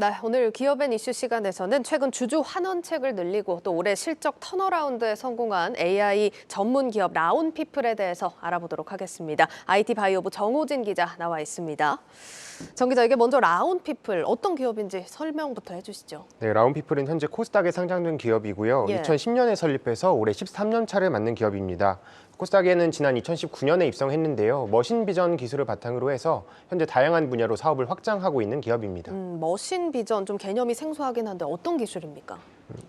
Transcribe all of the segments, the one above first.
네, 오늘 기업앤 이슈 시간에서는 최근 주주 환원책을 늘리고 또 올해 실적 턴어라운드에 성공한 AI 전문 기업 라온피플에 대해서 알아보도록 하겠습니다. IT 바이오부 정호진 기자 나와 있습니다. 정 기자, 이게 먼저 라온피플 어떤 기업인지 설명부터 해주시죠. 네, 라온피플은 현재 코스닥에 상장된 기업이고요. 2010년에 설립해서 올해 13년 차를 맞는 기업입니다. 코스닥에는 지난 2019년에 입성했는데요. 머신 비전 기술을 바탕으로 해서 현재 다양한 분야로 사업을 확장하고 있는 기업입니다. 머신 비전 좀 개념이 생소하긴 한데 어떤 기술입니까?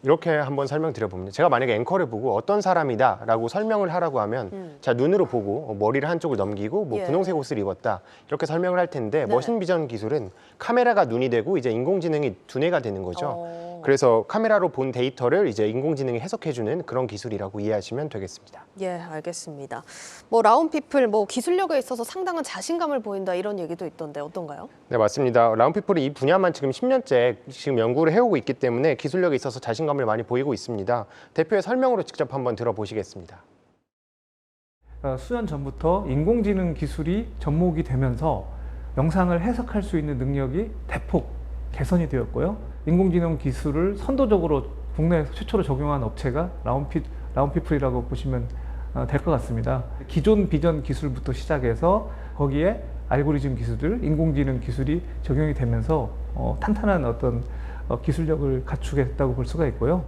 이렇게 한번 설명드려보면 제가 만약에 앵커를 보고 어떤 사람이다 라고 설명을 하라고 하면 자 눈으로 보고 머리를 한쪽을 넘기고 분홍색 옷을 입었다 이렇게 설명을 할 텐데 머신 비전 기술은 카메라가 눈이 되고 이제 인공지능이 두뇌가 되는 거죠. 그래서 카메라로 본 데이터를 이제 인공지능이 해석해주는 그런 기술이라고 이해하시면 되겠습니다. 예, 알겠습니다. 라온피플 기술력에 있어서 상당한 자신감을 보인다 이런 얘기도 있던데 어떤가요? 네, 맞습니다. 라온피플이 이 분야만 지금 10년째 연구를 해오고 있기 때문에 기술력에 있어서 자신감을 많이 보이고 있습니다. 대표의 설명으로 직접 한번 들어보시겠습니다. 수년 전부터 인공지능 기술이 접목이 되면서 영상을 해석할 수 있는 능력이 대폭 개선이 되었고요. 인공지능 기술을 선도적으로 국내에서 최초로 적용한 업체가 라온피플이라고 보시면 될 것 같습니다. 기존 비전 기술부터 시작해서 거기에 알고리즘 기술들, 인공지능 기술이 적용이 되면서 탄탄한 어떤 기술력을 갖추게 됐다고 볼 수가 있고요.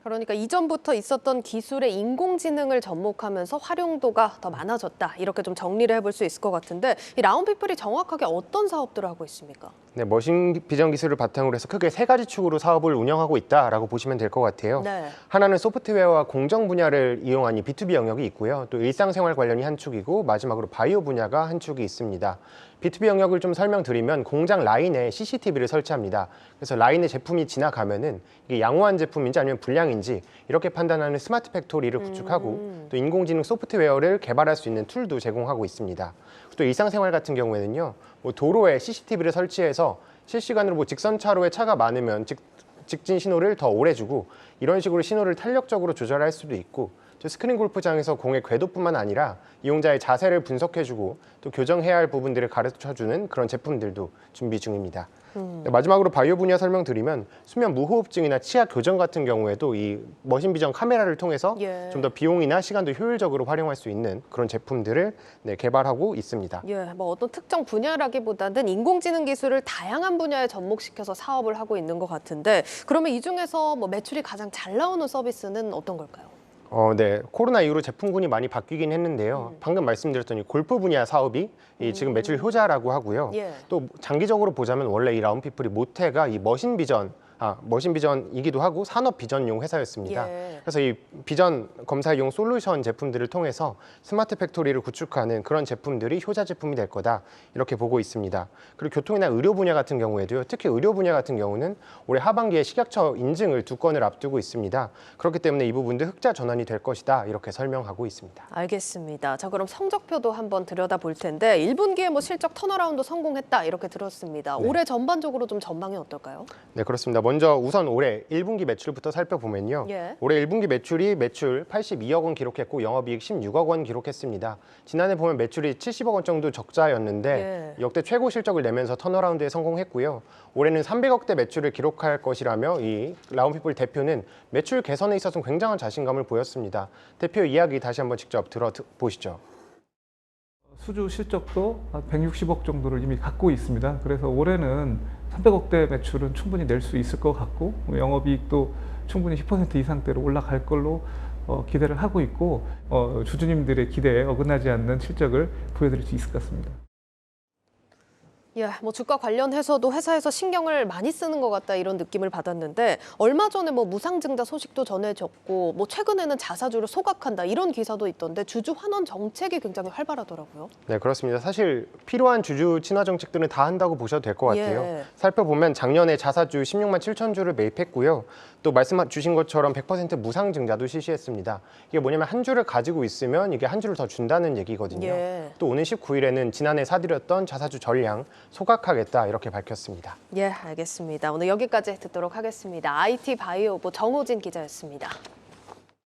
그러니까 이전부터 있었던 기술에 인공지능을 접목하면서 활용도가 더 많아졌다. 이렇게 좀 정리를 해볼 수 있을 것 같은데 이 라온피플이 정확하게 어떤 사업들을 하고 있습니까? 네, 머신 비전 기술을 바탕으로 해서 크게 세 가지 축으로 사업을 운영하고 있다라고 보시면 될 것 같아요. 네. 하나는 소프트웨어와 공정 분야를 이용한 이 B2B 영역이 있고요. 또 일상생활 관련이 한 축이고 마지막으로 바이오 분야가 한 축이 있습니다. B2B 영역을 좀 설명드리면 공장 라인에 CCTV를 설치합니다. 그래서 라인에 제품이 지나가면은 이게 양호한 제품인지 아니면 불량인지 이렇게 판단하는 스마트 팩토리를 구축하고 또 인공지능 소프트웨어를 개발할 수 있는 툴도 제공하고 있습니다. 또 일상생활 같은 경우에는요, 도로에 CCTV를 설치해서 실시간으로 직선 차로에 차가 많으면 직진 신호를 더 오래 주고 이런 식으로 신호를 탄력적으로 조절할 수도 있고 또 스크린 골프장에서 공의 궤도뿐만 아니라 이용자의 자세를 분석해주고 또 교정해야 할 부분들을 가르쳐주는 그런 제품들도 준비 중입니다. 마지막으로 바이오 분야 설명드리면 수면 무호흡증이나 치아 교정 같은 경우에도 이 머신 비전 카메라를 통해서 좀 더 비용이나 시간도 효율적으로 활용할 수 있는 그런 제품들을 개발하고 있습니다. 어떤 특정 분야라기보다는 인공지능 기술을 다양한 분야에 접목시켜서 사업을 하고 있는 것 같은데 그러면 이 중에서 매출이 가장 잘 나오는 서비스는 어떤 걸까요? 네. 코로나 이후로 제품군이 많이 바뀌긴 했는데요. 방금 말씀드렸던 이 골프 분야 사업이 지금 매출 효자라고 하고요. 또 장기적으로 보자면 원래 이 라온피플이 모태가 이 머신 비전이기도 하고 산업 비전용 회사였습니다. 그래서 이 비전 검사용 솔루션 제품들을 통해서 스마트 팩토리를 구축하는 그런 제품들이 효자 제품이 될 거다 이렇게 보고 있습니다. 그리고 교통이나 의료 분야 같은 경우에도요. 특히 의료 분야 같은 경우는 올해 하반기에 식약처 인증을 2건을 앞두고 있습니다. 그렇기 때문에 이 부분도 흑자 전환이 될 것이다 이렇게 설명하고 있습니다. 알겠습니다. 자, 그럼 성적표도 한번 들여다볼 텐데 1분기에 실적 턴어라운드 성공했다 이렇게 들었습니다. 올해 전반적으로 좀 전망이 어떨까요? 네, 그렇습니다. 먼저 우선 올해 1분기 매출부터 살펴보면요. 올해 1분기 매출 82억 원 기록했고 영업이익 16억 원 기록했습니다. 지난해 보면 매출이 70억 원 정도 적자였는데 역대 최고 실적을 내면서 턴어라운드에 성공했고요. 올해는 300억대 매출을 기록할 것이라며 이 라온피플 대표는 매출 개선에 있어서 굉장한 자신감을 보였습니다. 대표 이야기 다시 한번 직접 들어보시죠. 수주 실적도 160억 정도를 이미 갖고 있습니다. 그래서 올해는 300억대 매출은 충분히 낼 수 있을 것 같고 영업이익도 충분히 10% 이상대로 올라갈 걸로 기대를 하고 있고 주주님들의 기대에 어긋나지 않는 실적을 보여드릴 수 있을 것 같습니다. 주가 관련해서도 회사에서 신경을 많이 쓰는 것 같다 이런 느낌을 받았는데 얼마 전에 무상증자 소식도 전해졌고 최근에는 자사주를 소각한다 이런 기사도 있던데 주주 환원 정책이 굉장히 활발하더라고요. 네, 그렇습니다. 사실 필요한 주주 친화 정책들은 다 한다고 보셔도 될 것 같아요. 살펴보면 작년에 자사주 16만 7천 주를 매입했고요. 또 말씀 주신 것처럼 100% 무상증자도 실시했습니다. 이게 뭐냐면 한 주를 가지고 있으면 이게 한 주를 더 준다는 얘기거든요. 또 오는 19일에는 지난해 사들였던 자사주 전량 소각하겠다 이렇게 밝혔습니다. 알겠습니다. 오늘 여기까지 듣도록 하겠습니다. IT 바이오부 정호진 기자였습니다.